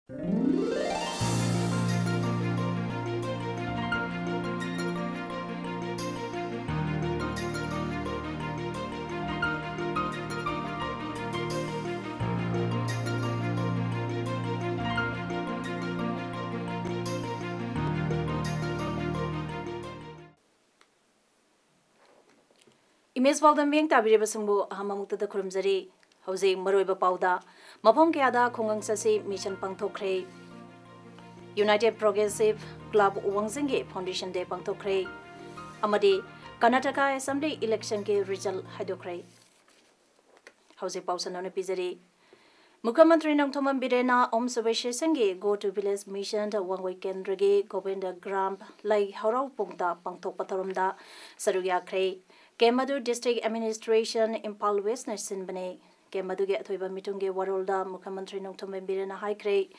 Image Paodam being Tabiri Basungu, Hamamuta the Kurumzari, Jose Maroiba Pauda, Mapong Kiada, Kongang Sasi, Mission Pangtokre, United Progressive Club Wangzingi, Foundation Day Pangtokre, Amadi, Karnataka Assembly Election Ke Result Hydocre, Jose Pausanona Pizari, Mukhamantri Nangtoman Birena, Om Subeshe Sengi, go to village mission, one weekend reggae, Govinda Gramp, Lai Haro Pungta, Pangtok Patarumda, Saruya Kray. Kemadu District Administration Impal West Nasin Bane, Kemadu get to Mitungi Warolda, Mukhamantri Nongtom Birena High Cray,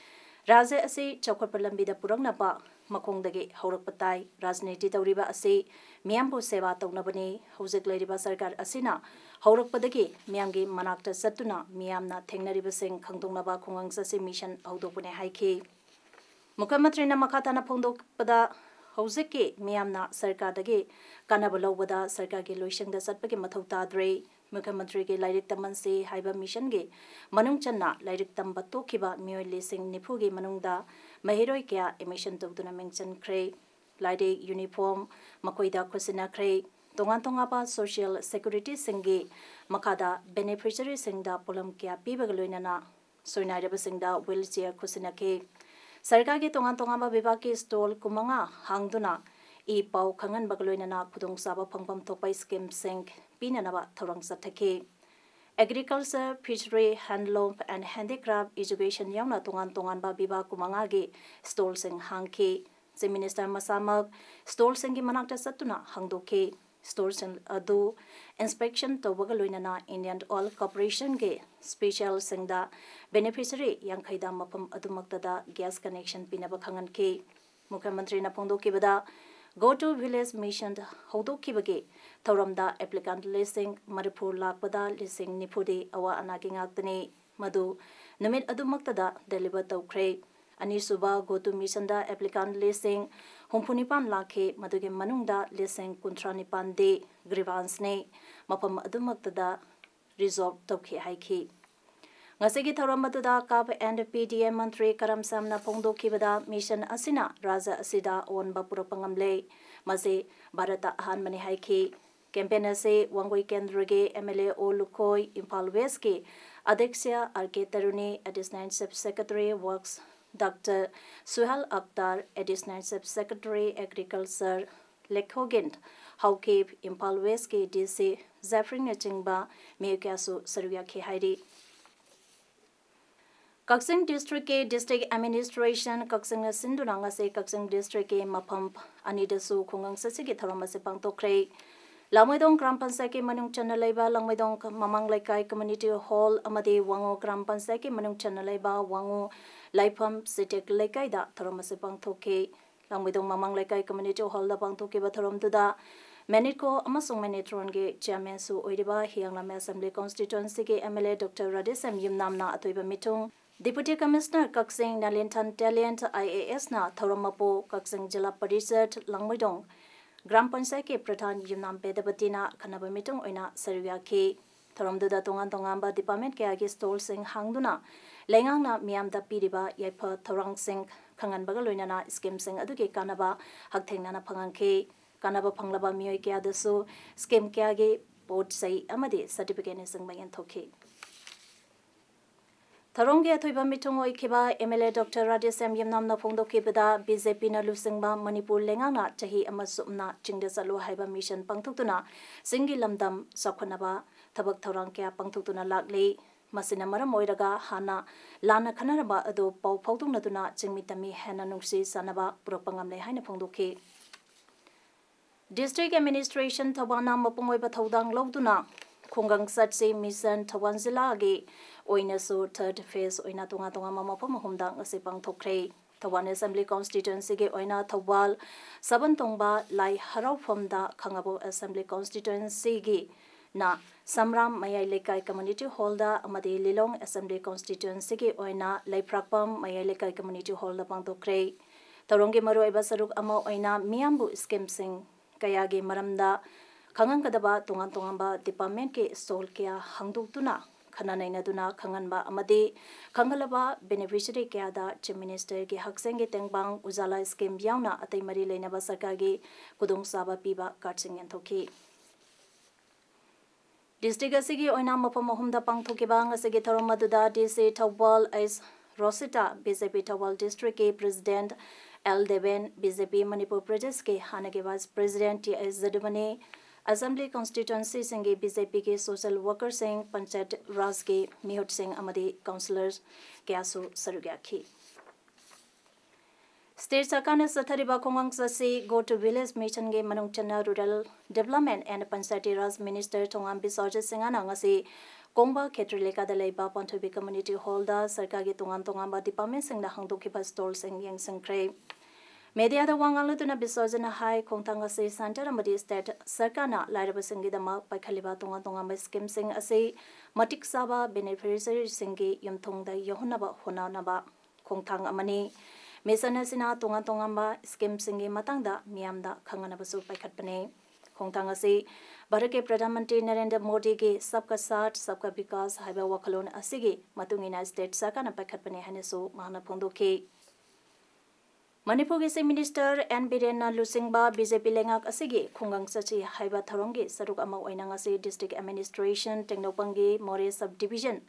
Raza Asi, Chokopalambi Purangnapa, Makong the Gate, Horopatai, Rasniti Tauriba Asi, Miambo Seva Tonabani, Hosek Lady Basargar Asina, Horopadagi, Miangi Manakta Satuna, Miamna, Tengnariba Sing, Kangtonaba Kongang Sasi Mission, Audopune High Key. Mukhamantri Namakatana Pondo Pada. Hozeki Miamna Sarkadagi, Kanabalobada, Sarkagi Luishing the Satpaki Matotadre, Mukhamantri Lyric Tamansi, Haiba Missiongi, Manung Chana, Lyric Tambatokiba, Mui Lising Nipugi Manungda, Mahiroikia, emission to Dunamington Cray, Lide Uniform, Makoida Kusina Cray, Tongantongaba Social Security Singi, Makada, Beneficiary Singda, Polamkia, Pibagalunana, Soinada Singda, Wheelchair Kusinake. Sarkagi Tongantongaba Vivaki stall Kumanga, Hangduna, E. Pau Kangan Bagaloinana, Kudong Saba Pangpam Topai Skim Sink, Pinanaba, Torang Satake. Agriculture, Fishery, Handloom, and Handicraft Education Yana Tongantonganba Biba Kumangagi, stall Sing Hangki, the Minister Masamag, stall Singi Manakta Satuna, Hangdoke, stores in Adu, inspection to Bagaloinana, Indian Oil Corporation Ge, special Singda, beneficiary Yang Kaida Mapam Adumaktada, gas connection Pinabakangan K, Mukhamantri Napondo Kibada, go to village mission, Hodo Kibage, Tauramda applicant listing, Maripur Lakbada, listing Nipudi, Awa Anaking Agdani, Madu, Numit Adumaktada, deliver to Cray. Anisuba go to Misanda applicant listing Humpunipan Lake Maduge Manunda listing Kuntranipan de grievance ne Mapam Adumaktada resolve Toki Haiki. Ngasigi Taramatuda Kap and PDM Mantri Karam Samna Pondo Kibada Mission Asina Raza Asida on Bapuropangamle Maze Barata Han Mani Haiki. Campaign se one weekend reggae MLA O Lukoi Impal Weski Adexia Arke Taruni Additional Sub-Secretary Works Dr. Suhal Akhtar, Additional Sub-Secretary Agriculture, Lekhogint, Haukeep, Impal Weski, DC, Zafrin Nachingba, Miyakasu, Saruya Haidi. Kaksing District District Administration, Kaksing Sinduranga se Kaksing District Mapamp, Anidasu, Kungang Sasiki Taramasipang Tokre. Langmaidong Gram Pansaki Manung Chanalaiba, Langmaidong Mamang Laikai Community Hall, Amade Wango Gram Pansaki Manung Chanalaiba, Wango Laipam Sitek Lakaida, Taramasipang Toke, Langmaidong Mamang Laikai Community Hall, the Pangtoke Bataram Duda, Meniko Amasung Menetronge, Chairman Su Oidiba, Hianglama Assembly Constituency MLA Dr. Radisam Yumnamna Atoiba Mitung, Deputy Commissioner Kaksing Nalintan Talent IAS na Tharamapo Kaksing Jila Parisat Langmaidong. Gram Pansaki Pradhan Yunam Pedabatina Kanaba Mitung Oina Saruya K. Tharamduda Tongan Tongamba Department Kagi Stol Sing Hangduna Lengangna Miamda Piriba Yaipa Tharang Sing Kangan Bagaloinana Skim Sing Aduke Kanaba Haktenana Pangan K. Kanaba Panglaba Mioy Kiadasu Skim Kagi Port Sai Amadi Certificate Sing Mayan Toke. Tharongge Atoiba Mitung Oikiba MLA Dr. Radisam Yamnam na Pongdo Kibada BJP na Lusingba Manipur Lenganga Chahi Amasumna Chingdesalo Haiba Mission Pangtutuna Singi Lamdam Sakwanaba Tabak Tharang Kya Pangtutuna Lakli Masina Maramoiraga Hana Lana Kanaraba Ado Pau Pautung Natuna Chingmitami Hana Nungsi Sanaba Puropangamle Haina Pongdoke District Administration Tawana Mapungoiba Taudang Loduna Kongang Satsi Mission Tawanzila Age Oinasu third phase Oina Tunga Tunga Mama Pomahumdang Asipang Tokre Tawan Assembly Constituency Ge Oina Tawal Sabantongba Lai Harau Fomda Kangabo Assembly Constituency Ge na Samram Mayai Lekai Community Hall da amadi Lilong Assembly Constituency ki oina Leiprakpam Mayai Lekai Community Hall da pangtokre Tarongi maruiba saruk ama oina miyambu scheme sing kayagi maramda Kangang kadaba tungan-tungamba department ke stall kya hangduktuna khananaina duna khanganba amadi khangalaba beneficiary kya da chief minister ki haksenge tengbang ujala scheme yauna atai mari leinaba sarkar gi kudung saba piba karching enthoki district asigi oina mapam ahumda pangthokiba ngasigi tharom maduda DC Thawal as Rosita BJP Thawal district ke president L Deven BJP Manipur Pradesh ke hanage vice president TS Zadumani Assembly constituency singe BJP ke social worker sing Panchayat Raj ke Mihut Singh amadi councillors kyasu sarugakhi State Sarkar Sathariba Khongang Sasi go to village mission ge manung chana rural development and Panchayat Raj minister Thongam Biswajit Singhana ngasi Kongba Khetreleka da leiba Panthobi community hall da sarkar ge tongan department sing da hangdokhiba stall sing yang singkre Media the Wangalu to Nabisozana High, Kontangasi Santa Ramadi State, Sarkana, Laraba Singidama, by Kaliba Tonga Skim Sing Ase, Matik Saba, Beneficiary Singi, Yumtung the Yohunaba, Honanaba, Kontang Amani, Mesanasina, Tonga Skim Singi Matanga, Miamda, Kanganabasu by Katpane, Kontangasi, Barake Pradamante Narendra Modi, Sabka Sat, Sabka Bikas, Haiba Wakalon Asigi, Matungina State, Sakana by Katpane Hanesu, Mahana Pondoke. Manipur Gisi Minister N. Birena Lusingba BJP Lengak Asigi Khungang Sachi Haiba Tharongi Saruk Ama Oinangasi District Administration Teknopangi More Subdivision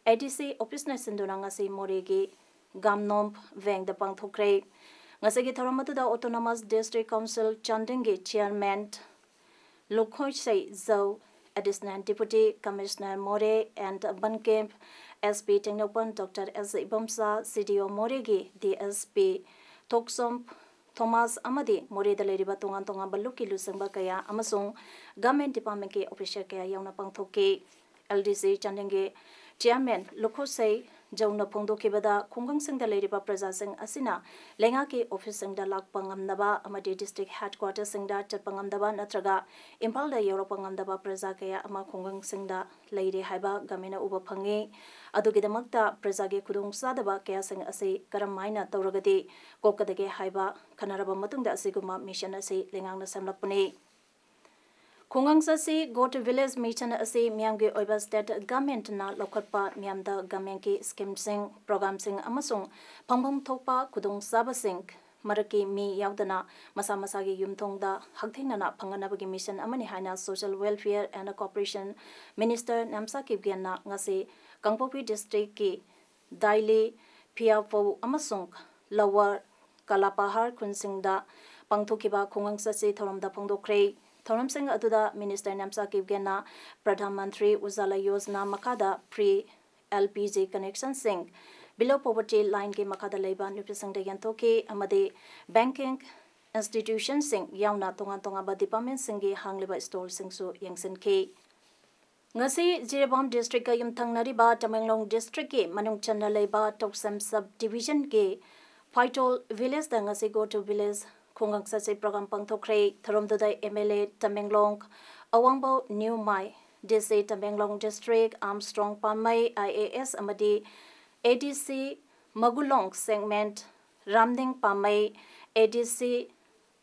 ADC Office Sindunangasi Moregi Gamnom Veng the Pangthokre Ngasagi Tharamatuda Autonomous District Council Chandingi Chairman Lukhoi Say Zau Additional Deputy Commissioner More and Bankemp SP Teknopan Dr. S. Ibamsa CDO Moregi DSP Toksom Thomas Amadi Moreda Leriba Tongan Baluki Lusamba Kaya Amasung Government Department ke official kaya yauna pangthoke LDC Chandenge Chairman Lukhosei Jauna Pongdo Kibada Kungang Sing the Leriba Praja Sing Asina Lenga ke office sing da Lakpangamdaba Amadi District Headquarters sing da Chatpangamdaba Natraga Impal da Europangamdaba Praja Kaya Ama Kungang Sing da Lady Haiba Gamena Uba Pangi Adugidamakta Prajage Kudung Sadaba Kaya Sing Ase Karamaina Tauragadi Kokadage Haiba Kanaraba Matunda Asiguma Mission Ase Lengang Samlapune Khungang Sasi go to village mission Ase Miamge Oiba State Government na Lokatpa Miamda Government ki scheme sing program sing Amasung Pambam Thokpa Kudung Saba Sing Maraki Mi Yaudana Masa Masagi Yumtongda Haktinana Panganabagi Mission Amani Haina Social Welfare and Cooperation Minister Namsa Kibgiana Ngasi Kangpopi District ki Daily Piapo Amasung Lower Kalapahar Kunsingda Pangthokiba Khungang Sasi Thoromda Pongdokre Thoram Singh Aduda Minister Namsa Kibgena Pradhan Mantri Ujala Yojana Makada Pre LPG Connection Singh Below Poverty Line ke Makada Leiba Nupisang Yantoke Amade Banking Institution Singh Yauna Tonga Ba Department Singh Hangliba Store Singh Su Yangsen K Ngasi Jirebam District ka Yumthang Nariba Tamenglong District ke Manung Chanda Leiba Toksam Subdivision ke Phaitol Village da ngasi go to village Khungang Sasi program pangthokre Tharomdudai MLA Tamenglong Awangbo New Mai DC Tamenglong District Armstrong Pamai IAS Amadi ADC Magulong segment Ramding Pamai ADC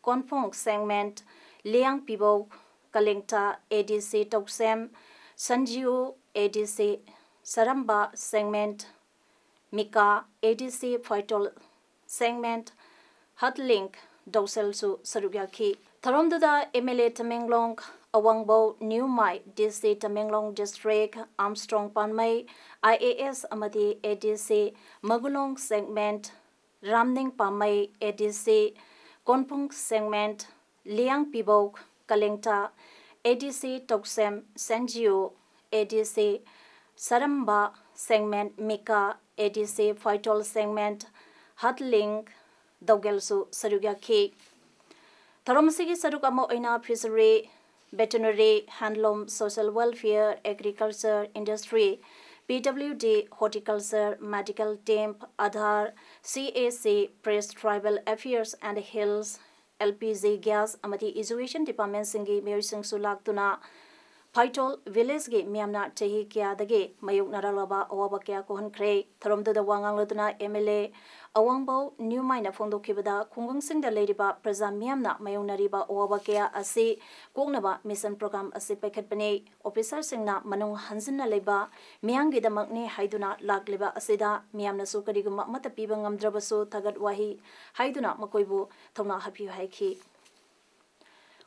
Konpong segment Liang Pibo Kalengta ADC Toksem Sanjiu ADC Saramba segment Mika ADC Phaitol segment Hatlink Dosel Su Sarugyaki Tharomduda MLA Tamenglong Awangbo New Mai DC Tamenglong District Armstrong Panmai IAS Amadi ADC Magulong segment Ramning Pamai ADC Konpung segment Liang Pibok Kalengta ADC Toksem Sanjio ADC Saramba segment Mika ADC Phaitol segment Hatlink Dogelsu Sarugyaki Tharomasigi Sarukamo Oina Fishery Veterinary Handloom Social Welfare Agriculture Industry PWD Horticulture Medical Team Aadhaar CAC Press Tribal Affairs and Hills LPG Gas Amadi Education Department Singi Mary Singh Sulaktuna Paitol village ge miamna chahi kya dage mayuk naralaba awaba kya kohan kre tharom da wangang laduna MLA awangbo new mine fondo kibada khungang sing da leriba praja miamna mayung nariba awaba kya ase kongnaba mission program ase paikhat bane officer singna manung hanjin na leba miang gi damak ne haiduna lagleba aseda miamna su kariguma mata piba ngamdrabasu thagat wahi haiduna makoibu thongna hapi haiki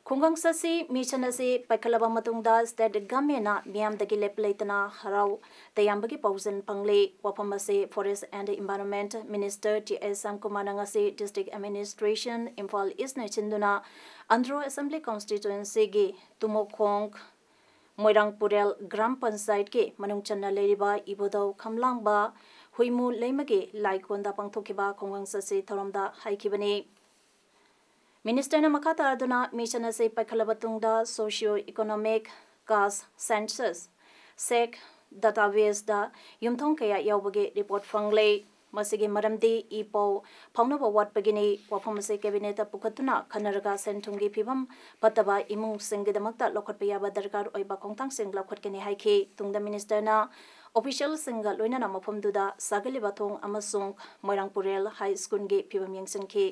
Kungang sasi mission ase paikhalaba matungda state government na miam dagi lepleitana harau tayambagi pausan pangle wapam ase forest and environment minister TS Samkumanang ase district administration Imphal East na chinduna Andhra assembly constituency ge tumokhong Moirangpurel gram panchayat ke manung channa leriba ibodau khamlangba huimu leimage laikonda pangthokiba kungang sasi tharomda haikibani Minister na makata aduna mission ase paikalabatungda socio-economic caste census SEC database da yumthong kaya yawbage report fangle masigi maramdi ipo phaunaba wat bagini wafam ase cabinet pukhatuna khanaraga senthungi phibam pataba imung singgidamakta lokhatpa yaba darkar oiba khongtang sing lokhatkeni haiki tungda minister na official singa loina na mafamduda sagali bathong amasung Moirangpurel high school ge phibam yengsingki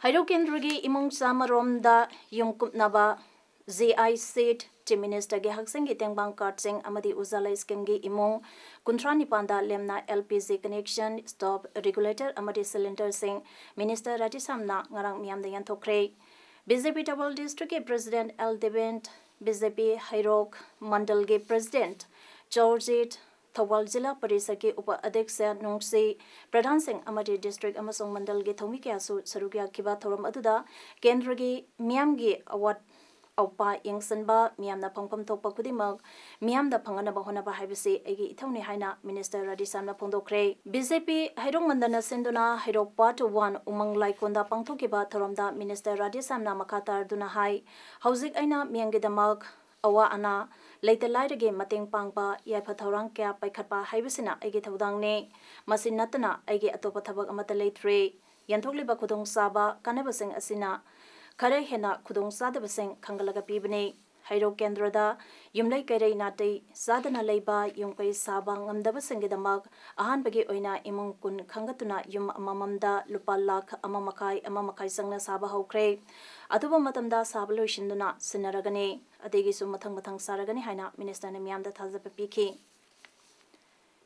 Hairo Kendragi imong samarom yungkup naba ZI seat Chief Minister ge haksengi tengbang kartsing amadi uzala scheme ge imong kuntrani panda lemna LPG connection stop regulator amadi cylinder sing Minister Rajisamna ngarang miam de yanthokre BJP Double District ge President L Devent BJP Hairok Mandal ge President Georgette Thawal Jila Parishad ke Upa Adhyaksha Nungsi Pradhan Singh Amadi District amasung Mandal ge thomi kya su sarugya kiba thoram aduda Kendra ge miam ge award awpa yengsanba miam na phangpham thokpa kudimak miam da phangana ba hona ba haibase agi ithongni haina Minister Radisam na phongdokre BJP Hairong Mandana senduna Hairok Part 1 umang laikonda pangthokiba thoramda Minister Radisam na makatar duna hai hauzik aina miam ge damak awa ana leita lairage mateng pangpa yaifa thorang kya paikhatpa haibasina aigi thodang ne masin natana aigi atopa thabak amata leitre yanthokliba khudong saba kanabasing asina khare hena khudong sadabasing khangalaga pibne Hairo Kendrada yumlai kairei natei sadana leiba yumkai saba ngamdabasing gidamak ahan bagi oina imung kun khangatuna yum amamamda lupa lakh amamakai sangna saba haukre atuba matamda saba loishinduna sinaragane adegi su mathang saragani haina minister ne miamda thajapa pikhi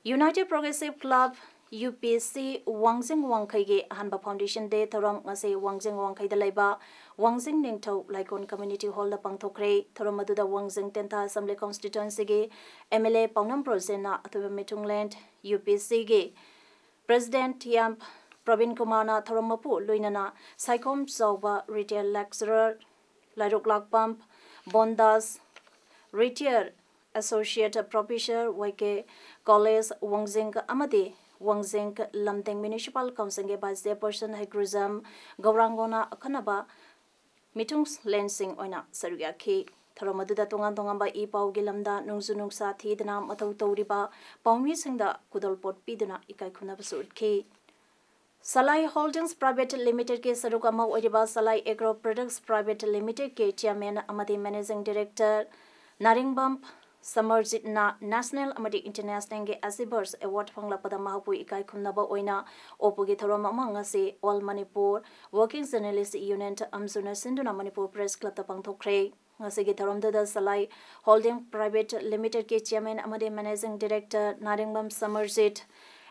United Progressive Club UPC Wangjing Wangkhai ge Ahanba Foundation Day thorom ngase Wangjing Wangkhai da laiba Wangjing Ningthau Laikon Community Hall da pangthokre thorom aduda Wangjing Tenta Assembly Constituency ge MLA Paodam Prosena atuba Mitungland UPC ge President Yamp Pravin Kumar na thorom mapu loinana Saikom Zawba Retail Lecturer Lairok Lakpamp Bondas Retired Associate Professor YK College Wangjing Amadi Wangjing Lamteng Municipal Council ge Vice Chairperson Hegrizam Gaurangona Akhanaba Mitungs Lensing oina sarugya khi thoromaduda tongan ba I pau ge lamda nungsu nungsa thidna mathau tawriba paumi singda kudolpot piduna ikai khunaba sudki Salai Holdings Private Limited ke saruka ma oiriba Salai Agro Products Private Limited ke chairman amadi managing director Naringbam Samarjit na National Amadi International ge Asibers Award phangla pada mahapu ikai khumnaba oina opogi thoroma mangase All Manipur Working Journalist Union Amsuna Sinduna Manipur Press Club ta pangthokre ngase ge thoromda da Salai Holding Private Limited ke chairman amadi managing director Naringbam Samarjit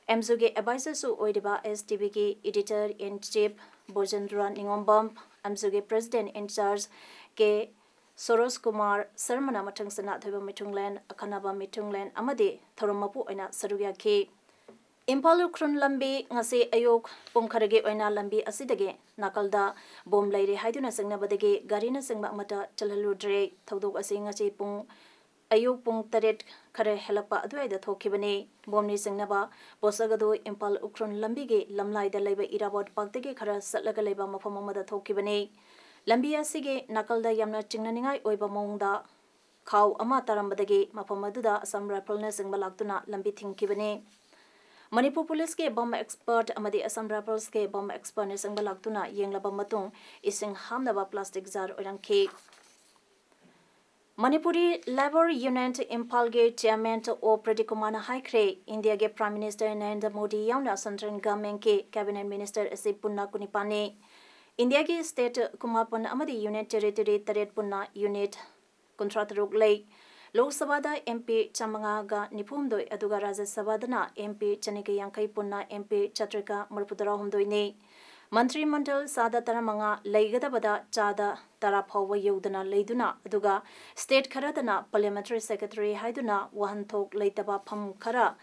MZU ge advisor su oiriba STB ke editor in chief Bojendra Ningombam MZU ge president in charge ke Soros Kumar Sarmana Matangsana Thiba Mitungland Akhanaba Mitungland Amade Thoromapu oina sarugya ke Impalu Krun Lambi ngase ayok pumkharage oina lambi asidage nakalda bom laire haiduna sangnabadage garina sangma mata chalhaludre thodok ase ngase pung ayok pung taret khare helapa adwaida thokibane bomni sangnaba posagado Impal Ukrun Lambi ge lamlaida laiba irabot pakdege khara satlaga laiba mafam amada thokibane Lambi asige nakalda yamna chingnaningai oiba mongda khaw ama tarambadagi mafam aduda Assam Rifle na singba laktuna lambi thingkibane Manipur Police ke bomb expert amadi Assam Rifles ke bomb expert na singba laktuna yenglaba matung ising hamnaba plastic jar orangke Manipuri Labour Union Impal ge chairman O Pradikumana Haikre, India ge Prime Minister Narendra Modi yauna central government ke cabinet minister ase punna kunipane. India ge state kumapun amadi unit territory taret punna unit contractoruk lay. Lok Sabha da MP Chamanga ga nipumdoi aduga Rajya Sabha dana MP Chanika Yankai punna MP Chatrika Murpudara humdoi ne. Mantri Mandal Sada Taramanga Laigadabada Chada Taraphawa Yudana Laiduna Aduga State Karadana Parliamentary Secretary Haiduna Wahanthok Laitaba Pam Kara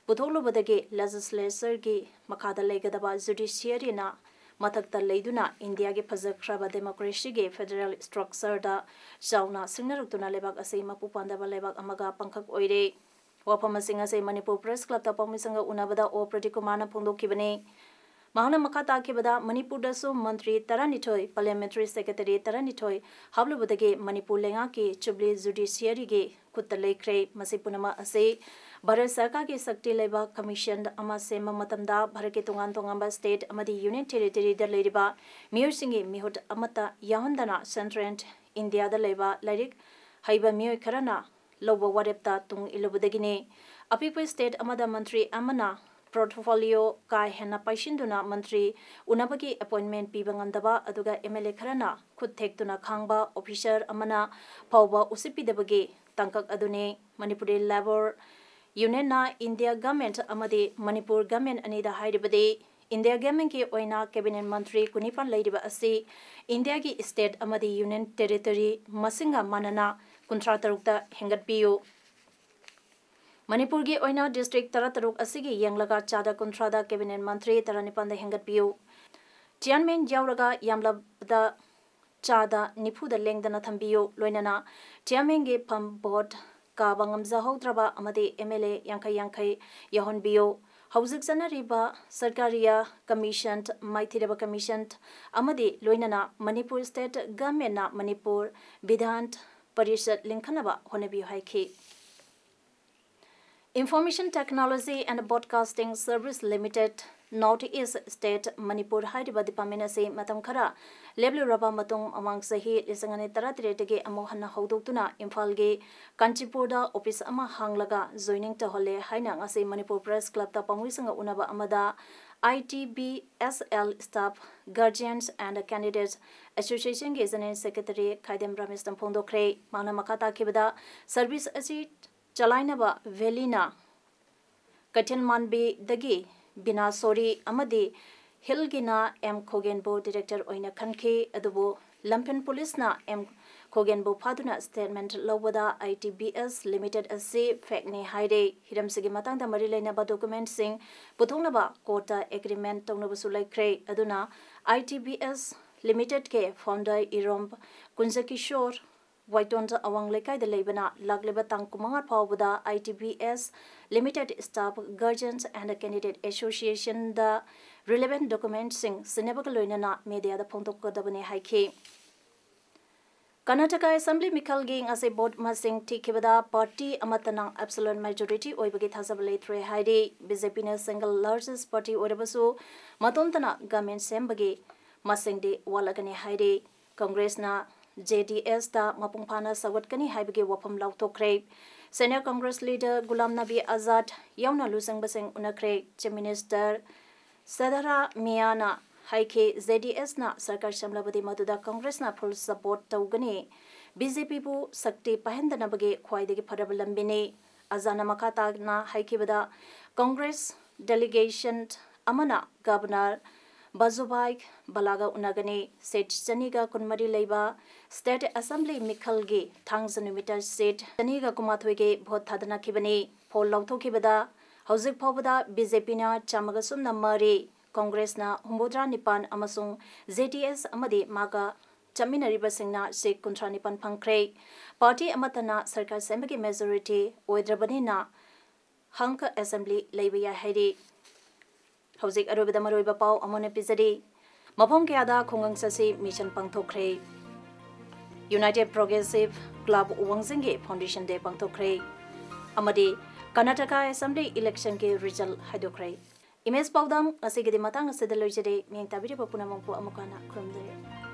Butolo Badage Legislature Gi Makada Laigadaba Judiciary na Matakta Laiduna India ge Pazakraba Democracy ge Federal Structure da Jauna Singarutuna Lebak Ase Mapupanda Lebak Amaga Pankak Oire Wapama Singa se Manipur Press Club Tapamisanga Unabada O Pratikumana Pundo Kibane Mahana Makata Kibada, Manipur Dasu, Mantri Taranitoy, Parliamentary Secretary Taranitoy, Hablubudage, Manipur Lengaki, Chubli Judiciary Ge, Kutalay Kray, Masipunama Ase, Barasaka Ge Sakti Leba, Commissioned Amasema Matamda, Baraketungan Tongamba State, Amadi Union Territory de Ladiba, Mursingi, Mihut Amata, Yahundana, Centrant, India the Leba, Ladik, Haiba Mu Karana, Lobo Wadepta, Tung Ilubudagine, Apipo State Amada Mantri Amana, Portfolio Kai Hena Paishinduna Mantri Unabagi appointment Pibangandaba Aduga MLA Karana could take Tuna Kangba officer Amana Pauba Usipi Debagi Tankak Adune Manipuri Labor Unena India Government Amadi Manipur Government Anida Hyderabadi India Government Ki Oina Cabinet Mantri Kunipan Ladiba Asi India Ki State Amadi Union Territory Masinga Manana Contractorukta Hengat Bio Manipur ge oina district tarataruk asigi yanglaga chada kuntrada cabinet mantri taranipanda hengat piu chairman jawraga yamlabda chada nipuda lengdana thambiu loinana chairman ge pam board ka bangamza haudraba amade MLA yankai yahon bio hauzik sanariba sarkariya commission maithiraba commission amade loinana Manipur state government na Manipur Vidhan Parishad linkhanaba honebi haiki Information Technology and Broadcasting Service Limited North-East State Manipur Hyderabad Department se matam khara leblu raba matung amang sahi lisangane taratire ge amohanna hodotuna Imphal ge Kanchipur da office ama hanglaga joining to hole haina ngase Manipur Press Club ta pamuisanga unaba amada ITBSL staff guardians and candidates association ge general secretary Khaidem Ramesh Tamphondo Kre mana makata kibada service asi Chalainaba Velina Katin Manbe Dagi Bina Sori Amadi Hilgina M. Kogenbo Director Oina Kanke Adubo Lampen Police na M. Kogenbo Paduna Statement Lowada ITBS Limited Ase Fakne Haide Hiram Sigimatang the Marilena document sing Putonaba Kota Agreement Tonabasulai Kray Aduna ITBS Limited Ke founder Iromb Kunzaki Shore Waitonza Awang Lekai the Labana, Lagleba Tankumanga Pawada, ITBS, Limited Staff, Guardians and Candidate Association, the relevant documents sing Sinebakaloinana, media the Pontoko Dabane Haike. Karnataka Assembly Mikal Ging as a board Masing Tikibada Party Amatanang absolute majority Oibagit Hazabale Tre Haide, BJP single largest party Orebasu, Matontana Gamen Sembagi, Masing de Walagane Haide, Congress na JDS da Mapungpana Sawatkani Haibige Wapam Lautokre, Senior Congress Leader Gulam Nabi Azad, Yauna Lusang Basing Unakre, Chief Minister Sadara Miana, Haike ZDS na Sarkar Shamlabadi Maduda Congress na full support Taugani, BJP Bu Sakti Pahenda Nabage Kwaidagi Parabalambini, Azana Makata na Haikibada, Congress Delegation Amana Governor Bazubaik Balaga Unagani, State Janiga Kunmari Leba, State Assembly Mikalgi, Tangzanumita State, Janiga Kumatwege, Bhotadana Kibani, Paul Lauto Kibada, Hauzik Pobada, BJP na Chamagasum Namari, Congress na Humbudra Nipan Amasung, ZTS Amadi Maga, Chamina Ribasing na Sheikh Kuntra Nipan Pankre, Party Amatana Sarkar Sembagi Majority, Oedrabani na Hanka Assembly Labia Heidi. Hauzik Arubida Maruiba Pau Amon Epizadi Mapong Kiada Kongang Sasi Mission Pangtokre United Progressive Club Wangzingi Foundation Day Pangtokre Amadi Karnataka Assembly Election Ke Result Haidokre Image Paodam Asigidi Matang Sedalojade Ming Tabiri Papuna Mongpo Amukana Krumdere